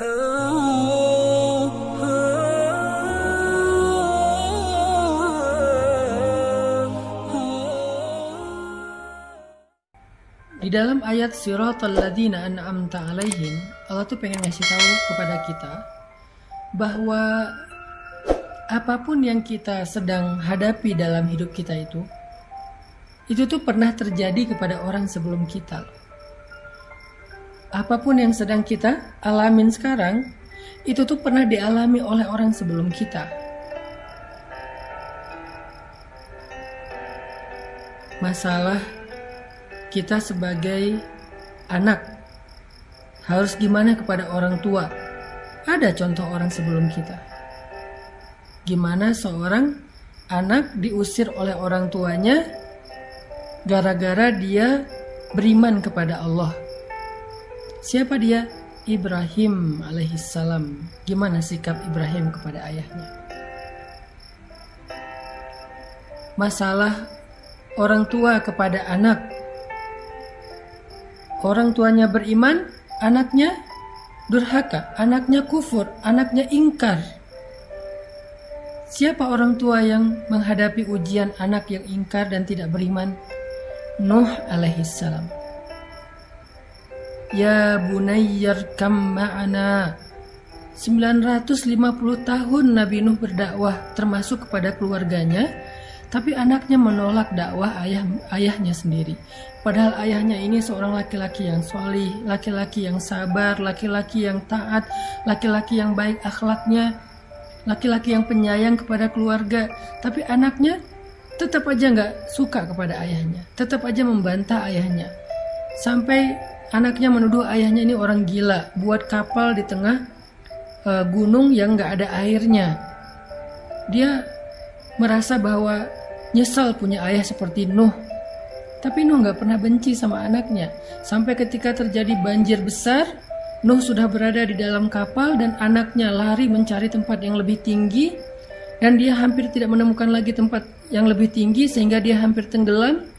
Di dalam ayat Siratal ladzina an'amta 'alaihim, Allah tuh pengen ngasih tahu kepada kita bahwa apapun yang kita sedang hadapi dalam hidup kita itu tuh pernah terjadi kepada orang sebelum kita. Apapun yang sedang kita alamin sekarang, itu tuh pernah dialami oleh orang sebelum kita. Masalah kita sebagai anak harus gimana kepada orang tua. Ada contoh orang sebelum kita. Gimana seorang anak diusir oleh orang tuanya gara-gara dia beriman kepada Allah. Siapa dia? Ibrahim alaihissalam. Gimana sikap Ibrahim kepada ayahnya? Masalah orang tua kepada anak. Orang tuanya beriman, anaknya durhaka, anaknya kufur, anaknya ingkar. Siapa orang tua yang menghadapi ujian anak yang ingkar dan tidak beriman? Nuh alaihissalam. Ya bunayyarkam ma'ana. 950 tahun Nabi Nuh berdakwah termasuk kepada keluarganya, tapi anaknya menolak dakwah ayahnya sendiri. Padahal ayahnya ini seorang laki-laki yang solih, laki-laki yang sabar, laki-laki yang taat, laki-laki yang baik akhlaknya, laki-laki yang penyayang kepada keluarga. Tapi anaknya tetap aja gak suka kepada ayahnya, tetap aja membantah ayahnya. Sampai anaknya menuduh ayahnya ini orang gila, buat kapal di tengah gunung yang gak ada airnya. Dia merasa bahwa nyesal punya ayah seperti Nuh. Tapi Nuh gak pernah benci sama anaknya. Sampai ketika terjadi banjir besar, Nuh sudah berada di dalam kapal dan anaknya lari mencari tempat yang lebih tinggi, dan dia hampir tidak menemukan lagi tempat yang lebih tinggi sehingga dia hampir tenggelam.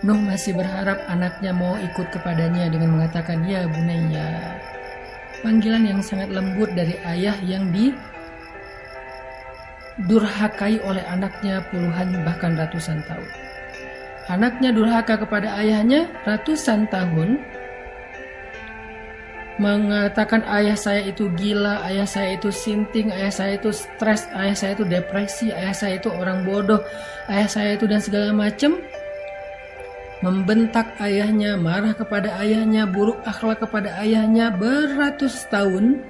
Nuh masih berharap anaknya mau ikut kepadanya dengan mengatakan, ya bunayya. Panggilan yang sangat lembut dari ayah yang durhakai oleh anaknya puluhan bahkan ratusan tahun. Anaknya durhaka kepada ayahnya ratusan tahun, mengatakan ayah saya itu gila, ayah saya itu sinting, ayah saya itu stres, ayah saya itu depresi, ayah saya itu orang bodoh, ayah saya itu dan segala macam. Membentak ayahnya, marah kepada ayahnya, buruk akhlak kepada ayahnya beratus tahun.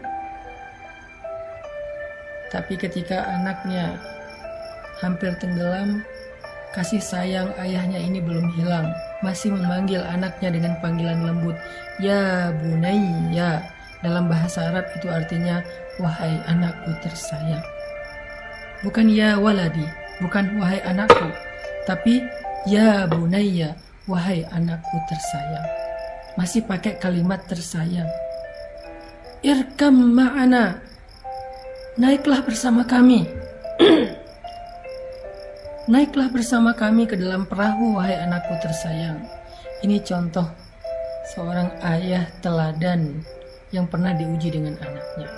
Tapi ketika anaknya hampir tenggelam, kasih sayang ayahnya ini belum hilang. Masih memanggil anaknya dengan panggilan lembut, ya bunayya. Dalam bahasa Arab itu artinya, wahai anakku tersayang. Bukan ya waladi, bukan wahai anakku, tapi ya bunayya, wahai anakku tersayang. Masih pakai kalimat tersayang. Irkam ma'ana, naiklah bersama kami. Naiklah bersama kami ke dalam perahu, wahai anakku tersayang. Ini contoh seorang ayah teladan yang pernah diuji dengan anaknya.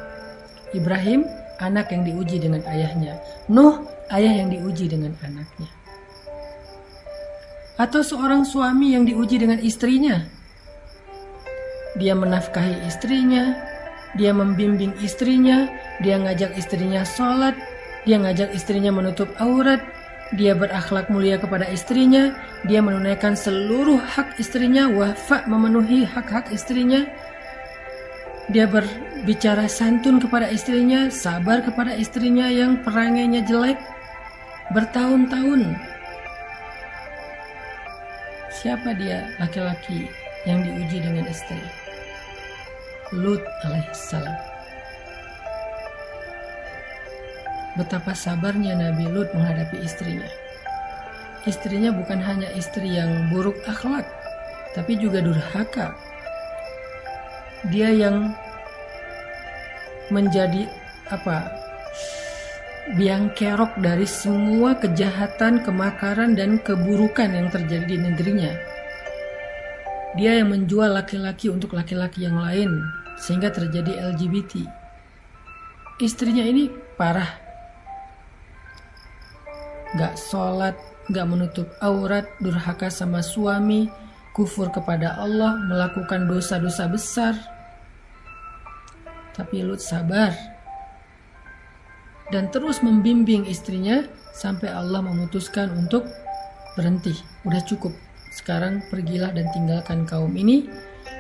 Ibrahim, anak yang diuji dengan ayahnya. Nuh, ayah yang diuji dengan anaknya. Atau seorang suami yang diuji dengan istrinya. Dia menafkahi istrinya, dia membimbing istrinya, dia ngajak istrinya sholat, dia ngajak istrinya menutup aurat, dia berakhlak mulia kepada istrinya, dia menunaikan seluruh hak istrinya, wafa memenuhi hak-hak istrinya. Dia berbicara santun kepada istrinya, sabar kepada istrinya yang perangainya jelek bertahun-tahun. Siapa dia laki-laki yang diuji dengan istri? Lut alaihissalam. Betapa sabarnya Nabi Lut menghadapi istrinya. Istrinya bukan hanya istri yang buruk akhlak, tapi juga durhaka. Dia yang menjadi biang kerok dari semua kejahatan, kemakaran, dan keburukan yang terjadi di negerinya. Dia yang menjual laki-laki untuk laki-laki yang lain. sehingga terjadi LGBT. Istrinya ini parah, gak sholat, gak menutup aurat, durhaka sama suami, kufur kepada Allah, melakukan dosa-dosa besar. Tapi Lut sabar dan terus membimbing istrinya sampai Allah memutuskan untuk berhenti. Udah cukup, sekarang pergilah dan tinggalkan kaum ini,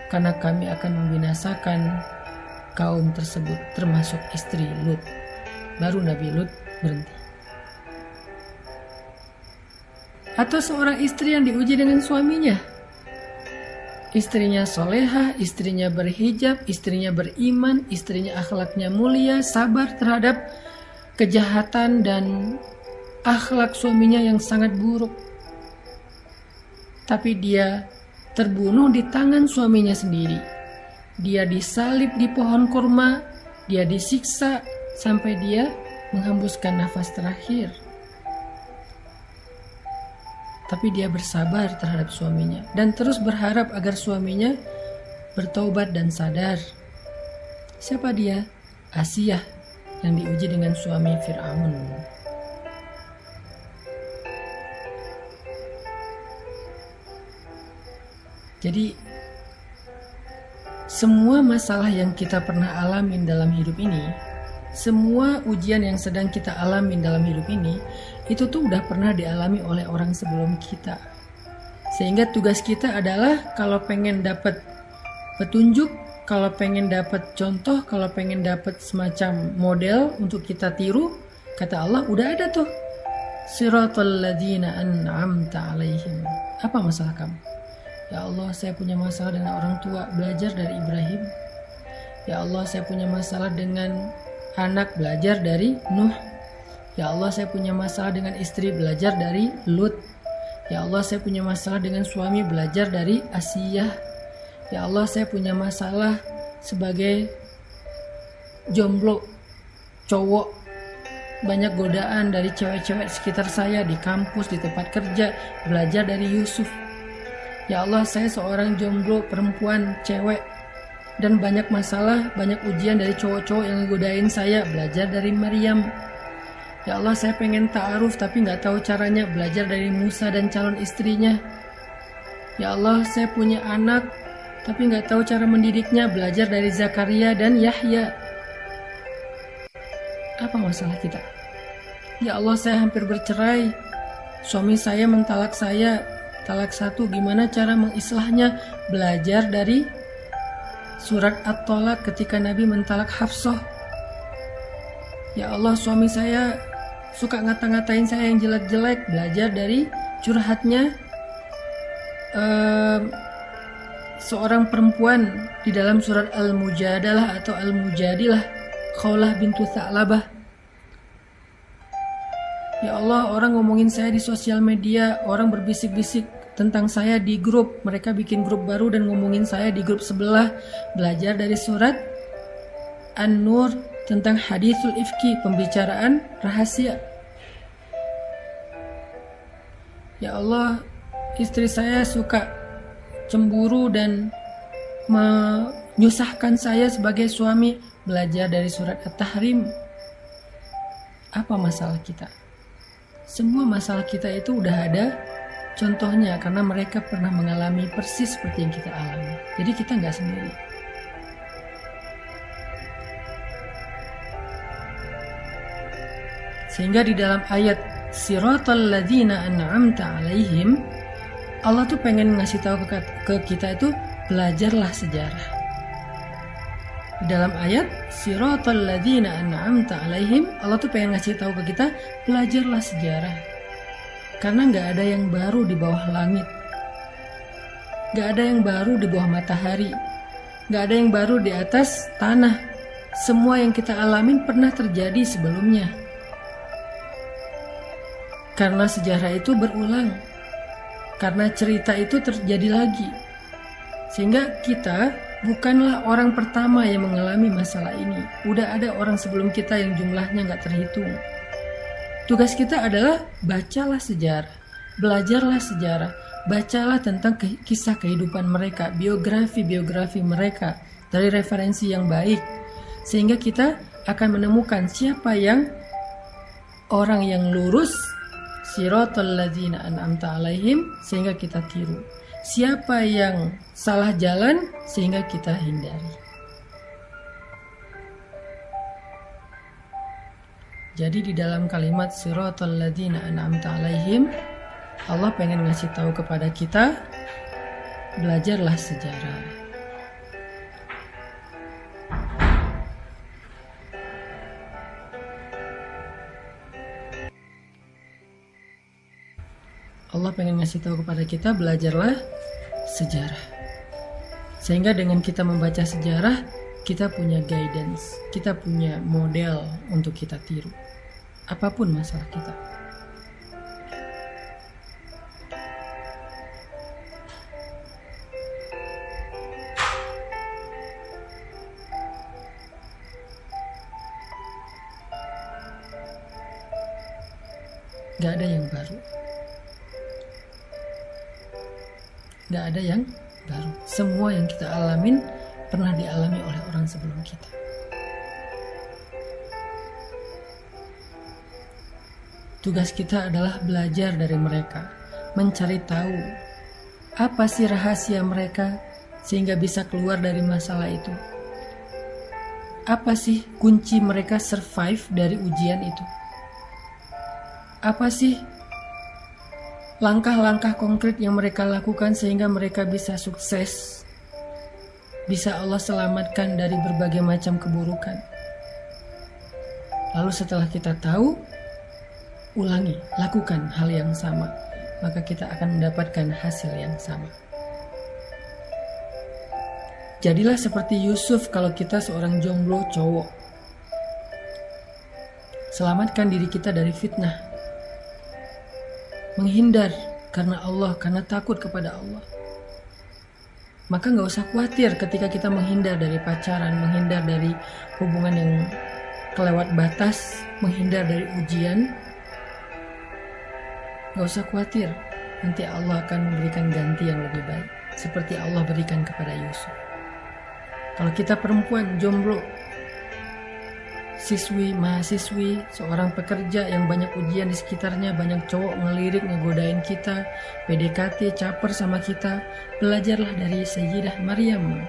karena kami akan membinasakan kaum tersebut, termasuk istri Lut. Baru Nabi Lut berhenti. Atau seorang istri yang diuji dengan suaminya, istrinya solehah, istrinya berhijab, istrinya beriman, istrinya akhlaknya mulia, sabar terhadap kejahatan dan akhlak suaminya yang sangat buruk. Tapi dia terbunuh di tangan suaminya sendiri. Dia disalib di pohon kurma, dia disiksa sampai dia menghembuskan nafas terakhir. Tapi dia bersabar terhadap suaminya dan terus berharap agar suaminya bertaubat dan sadar. Siapa dia? Asiyah yang diuji dengan suami Fir'aun. Jadi semua masalah yang kita pernah alamin dalam hidup ini, semua ujian yang sedang kita alamin dalam hidup ini, itu tuh udah pernah dialami oleh orang sebelum kita. Sehingga tugas kita adalah kalau pengen dapat petunjuk, kalau pengen dapat contoh, kalau pengen dapat semacam model untuk kita tiru, kata Allah udah ada tuh. Siratal ladzina an'amta alaihim. Apa masalah kamu? Ya Allah, saya punya masalah dengan orang tua, belajar dari Ibrahim. Ya Allah, saya punya masalah dengan anak, belajar dari Nuh. Ya Allah, saya punya masalah dengan istri, belajar dari Lut. Ya Allah, saya punya masalah dengan suami, belajar dari Asiyah. Ya Allah, saya punya masalah sebagai jomblo, cowok, banyak godaan dari cewek-cewek sekitar saya di kampus, di tempat kerja, belajar dari Yusuf. Ya Allah, saya seorang jomblo, perempuan, cewek, dan banyak masalah, banyak ujian dari cowok-cowok yang ngegodain saya, belajar dari Maryam. Ya Allah, saya pengen ta'aruf tapi gak tahu caranya, belajar dari Musa dan calon istrinya. Ya Allah, saya punya anak tapi gak tahu cara mendidiknya, belajar dari Zakaria dan Yahya. Apa masalah kita? Ya Allah, saya hampir bercerai, suami saya mentalak saya, talak satu, gimana cara mengislahnya? Belajar dari surat At-Tolak ketika Nabi mentalak Hafsah. Ya Allah, suami saya suka ngata-ngatain saya yang jelek-jelek, belajar dari curhatnya seorang perempuan di dalam surat Al-Mujadalah atau Al-Mujadilah, Khawlah bintu Tha'labah. Ya Allah, orang ngomongin saya di sosial media, orang berbisik-bisik tentang saya di grup, mereka bikin grup baru dan ngomongin saya di grup sebelah, belajar dari surat An-Nur tentang hadithul ifki, pembicaraan rahasia. Ya Allah, istri saya suka cemburu dan menyusahkan saya sebagai suami, belajar dari surat At-Tahrim. Apa masalah kita? Semua masalah kita itu udah ada contohnya, karena mereka pernah mengalami persis seperti yang kita alami. Jadi kita nggak sendiri. Sehingga di dalam ayat Siratal ladzina an'amta alaihim, Allah tuh pengen ngasih tahu ke kita itu, belajarlah sejarah. Di dalam ayat Siratal ladzina an'amta alaihim, Allah tuh pengen ngasih tahu ke kita, belajarlah sejarah. Karena gak ada yang baru di bawah langit, gak ada yang baru di bawah matahari, gak ada yang baru di atas tanah. Semua yang kita alamin pernah terjadi sebelumnya. Karena sejarah itu berulang, karena cerita itu terjadi lagi. Sehingga kita bukanlah orang pertama yang mengalami masalah ini. Udah ada orang sebelum kita yang jumlahnya gak terhitung. Tugas kita adalah bacalah sejarah, belajarlah sejarah, bacalah tentang kisah kehidupan mereka, biografi mereka, dari referensi yang baik, sehingga kita akan menemukan siapa yang orang yang lurus, siratal ladzina an'amta alaihim, sehingga kita tiru. Siapa yang salah jalan, sehingga kita hindari. Jadi di dalam kalimat siratal ladzina an'amta alaihim, Allah pengen ngasih tahu kepada kita, belajarlah sejarah. Allah pengen ngasih tahu kepada kita, belajarlah sejarah. Sehingga dengan kita membaca sejarah, kita punya guidance, kita punya model untuk kita tiru. Apapun masalah kita. Gak ada yang baru. Gak ada yang baru. Semua yang kita alamin pernah dialami oleh orang sebelum kita. Tugas kita adalah belajar dari mereka, mencari tahu apa sih rahasia mereka sehingga bisa keluar dari masalah itu. Apa sih kunci mereka survive dari ujian itu? Apa sih langkah-langkah konkret yang mereka lakukan sehingga mereka bisa sukses, bisa Allah selamatkan dari berbagai macam keburukan. Lalu setelah kita tahu, ulangi, lakukan hal yang sama, maka kita akan mendapatkan hasil yang sama. Jadilah seperti Yusuf kalau kita seorang jomblo cowok. Selamatkan diri kita dari fitnah. Menghindar karena Allah, karena takut kepada Allah. Maka gak usah khawatir ketika kita menghindar dari pacaran, menghindar dari hubungan yang kelewat batas, menghindar dari ujian. Gak usah khawatir, nanti Allah akan memberikan ganti yang lebih baik, seperti Allah berikan kepada Yusuf. Kalau kita perempuan jomblo, siswi, mahasiswi, seorang pekerja yang banyak ujian di sekitarnya, banyak cowok ngelirik, ngegodain kita, PDKT, caper sama kita, belajarlah dari Sayyidah Maryam.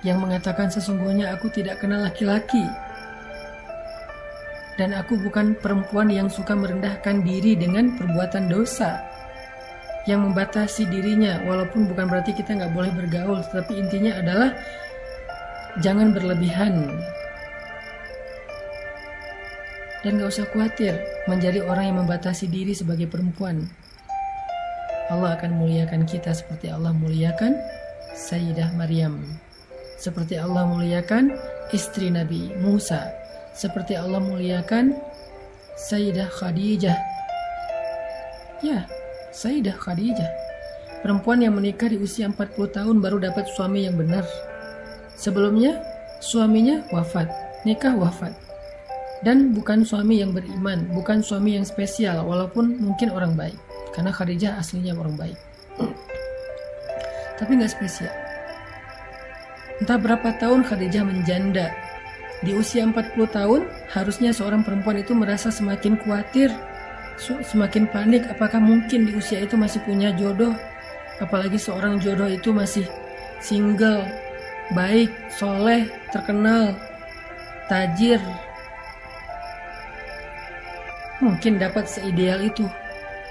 Yang mengatakan sesungguhnya aku tidak kenal laki-laki. Dan aku bukan perempuan yang suka merendahkan diri dengan perbuatan dosa. Yang membatasi dirinya, walaupun bukan berarti kita nggak boleh bergaul, tetapi intinya adalah jangan berlebihan. Dan gak usah khawatir menjadi orang yang membatasi diri sebagai perempuan. Allah akan muliakan kita seperti Allah muliakan Sayyidah Maryam, seperti Allah muliakan istri Nabi Musa, seperti Allah muliakan Sayyidah Khadijah. Ya, Sayyidah Khadijah, perempuan yang menikah di usia 40 tahun baru dapat suami yang benar. Sebelumnya, suaminya wafat, nikah wafat. Dan bukan suami yang beriman, bukan suami yang spesial, walaupun mungkin orang baik. Karena Khadijah aslinya orang baik. Tapi gak spesial. Entah berapa tahun Khadijah menjanda. Di usia 40 tahun, harusnya seorang perempuan itu merasa semakin khawatir, semakin panik, apakah mungkin di usia itu masih punya jodoh, apalagi seorang jodoh itu masih single, baik, soleh, terkenal, tajir, mungkin dapat seideal itu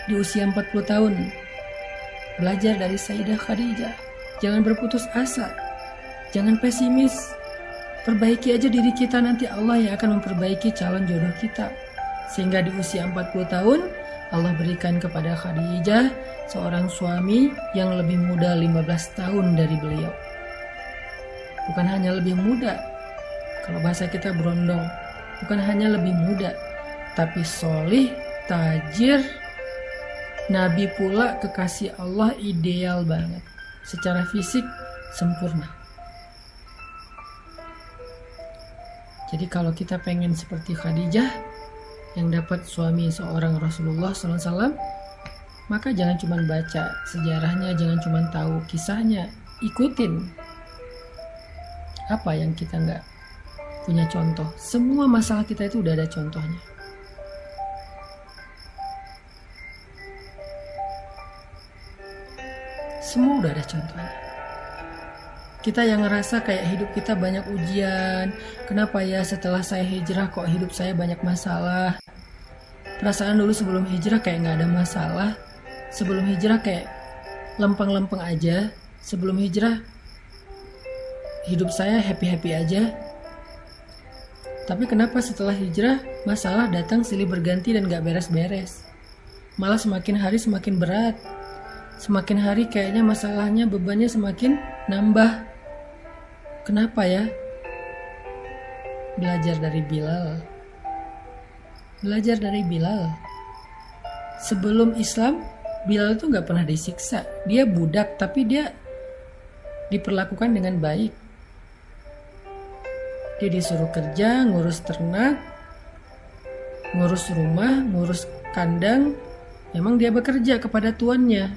di usia 40 tahun. Belajar dari Sayyidah Khadijah, jangan berputus asa, jangan pesimis, perbaiki aja diri kita, nanti Allah yang akan memperbaiki calon jodoh kita. Sehingga di usia 40 tahun Allah berikan kepada Khadijah seorang suami yang lebih muda 15 tahun dari beliau. Bukan hanya lebih muda, kalau bahasa kita berondong, bukan hanya lebih muda, tapi solih, tajir, Nabi pula, kekasih Allah, ideal banget. Secara fisik sempurna. Jadi kalau kita pengen seperti Khadijah yang dapat suami seorang Rasulullah SAW, Maka jangan cuma baca sejarahnya, jangan cuma tahu kisahnya, ikutin. Apa yang kita nggak punya contoh? Semua masalah kita itu udah ada contohnya. Semua udah ada contohnya. Kita yang ngerasa kayak hidup kita banyak ujian, kenapa ya setelah saya hijrah kok hidup saya banyak masalah? Perasaan dulu sebelum hijrah kayak nggak ada masalah, sebelum hijrah kayak lempeng-lempeng aja, sebelum hijrah hidup saya happy-happy aja. Tapi kenapa setelah hijrah masalah datang silih berganti dan gak beres-beres? Malah semakin hari semakin berat. Semakin hari kayaknya masalahnya, bebannya semakin nambah. Kenapa ya? Belajar dari Bilal. Belajar dari Bilal. Sebelum Islam, Bilal itu gak pernah disiksa. Dia budak tapi dia diperlakukan dengan baik. Dia disuruh kerja, ngurus ternak, ngurus rumah, ngurus kandang. Memang dia bekerja kepada tuannya.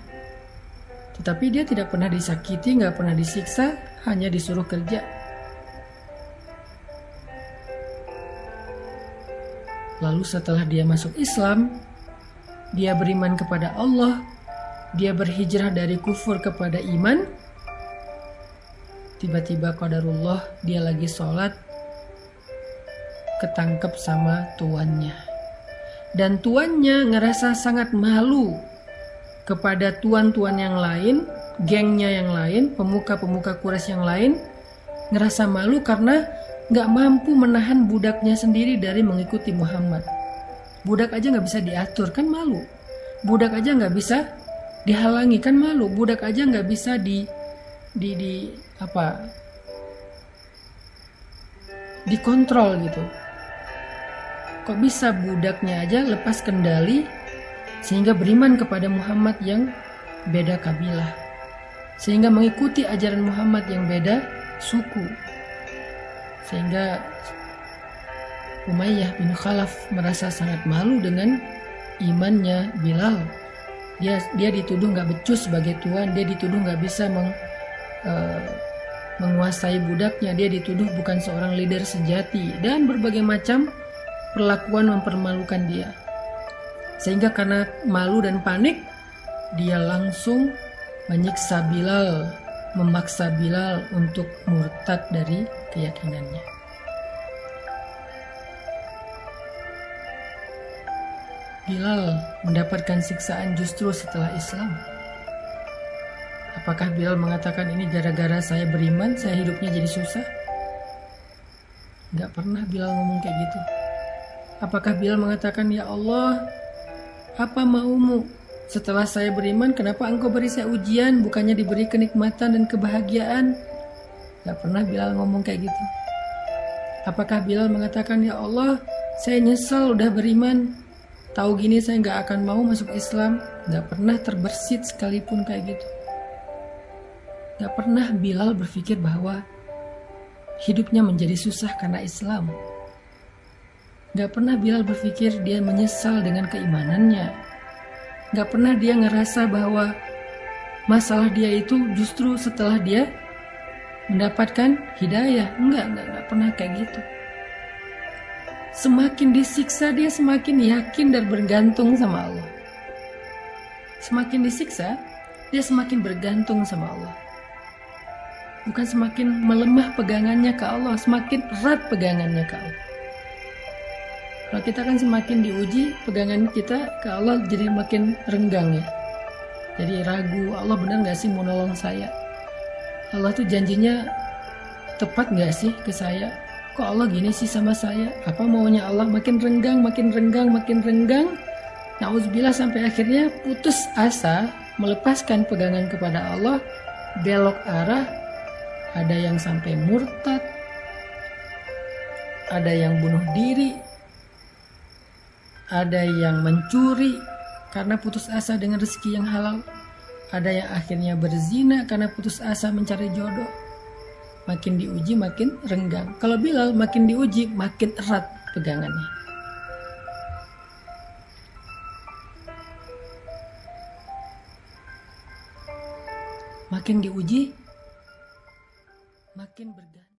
Tetapi dia tidak pernah disakiti, gak pernah disiksa, hanya disuruh kerja. Lalu setelah dia masuk Islam, dia beriman kepada Allah, dia berhijrah dari kufur kepada iman. Tiba-tiba qadarullah dia lagi sholat, ketangkep sama tuannya. Dan tuannya ngerasa sangat malu kepada tuan-tuan yang lain, gengnya yang lain, pemuka-pemuka Quraisy yang lain. Ngerasa malu karena gak mampu menahan budaknya sendiri dari mengikuti Muhammad. Budak aja gak bisa diatur, kan malu. Budak aja gak bisa dihalangi, kan malu. Budak aja gak bisa dikontrol gitu. Kok bisa budaknya aja lepas kendali sehingga beriman kepada Muhammad yang beda kabilah, sehingga mengikuti ajaran Muhammad yang beda suku, sehingga Umayyah bin Khalaf merasa sangat malu dengan imannya Bilal. Dia dituduh gak becus sebagai tuan, dia dituduh gak bisa menguasai budaknya, dia dituduh bukan seorang leader sejati, dan berbagai macam perlakuan mempermalukan dia. Sehingga karena malu dan panik, dia langsung menyiksa Bilal, memaksa Bilal untuk murtad dari keyakinannya. Bilal mendapatkan siksaan justru setelah Islam. Apakah Bilal mengatakan ini gara-gara saya beriman, saya hidupnya jadi susah? Gak pernah Bilal ngomong kayak gitu. Apakah Bilal mengatakan, ya Allah, apa maumu? Setelah saya beriman, kenapa engkau beri saya ujian, bukannya diberi kenikmatan dan kebahagiaan? Gak pernah Bilal ngomong kayak gitu. Apakah Bilal mengatakan, ya Allah, saya nyesal udah beriman, tahu gini saya gak akan mau masuk Islam? Gak pernah terbersit sekalipun kayak gitu. Gak pernah Bilal berpikir bahwa hidupnya menjadi susah karena Islam. Gak pernah Bilal berpikir dia menyesal dengan keimanannya. Gak pernah dia ngerasa bahwa masalah dia itu justru setelah dia mendapatkan hidayah. Enggak pernah kayak gitu. Semakin disiksa dia semakin yakin dan bergantung sama Allah. Semakin disiksa dia semakin bergantung sama Allah. Bukan semakin melemah pegangannya ke Allah, semakin erat pegangannya ke Allah. Kalau kita kan semakin diuji, pegangan kita ke Allah jadi makin renggang ya. Jadi ragu, Allah benar gak sih mau nolong saya? Allah tuh janjinya tepat gak sih ke saya? Kok Allah gini sih sama saya? Apa maunya Allah? Makin renggang, makin renggang, makin renggang. Na'udzubillah sampai akhirnya putus asa, melepaskan pegangan kepada Allah, belok arah. Ada yang sampai murtad, ada yang bunuh diri, ada yang mencuri karena putus asa dengan rezeki yang halal, ada yang akhirnya berzina karena putus asa mencari jodoh. Makin diuji makin renggang. Kalau Bilal makin diuji makin erat pegangannya. makin diuji, makin bergantung.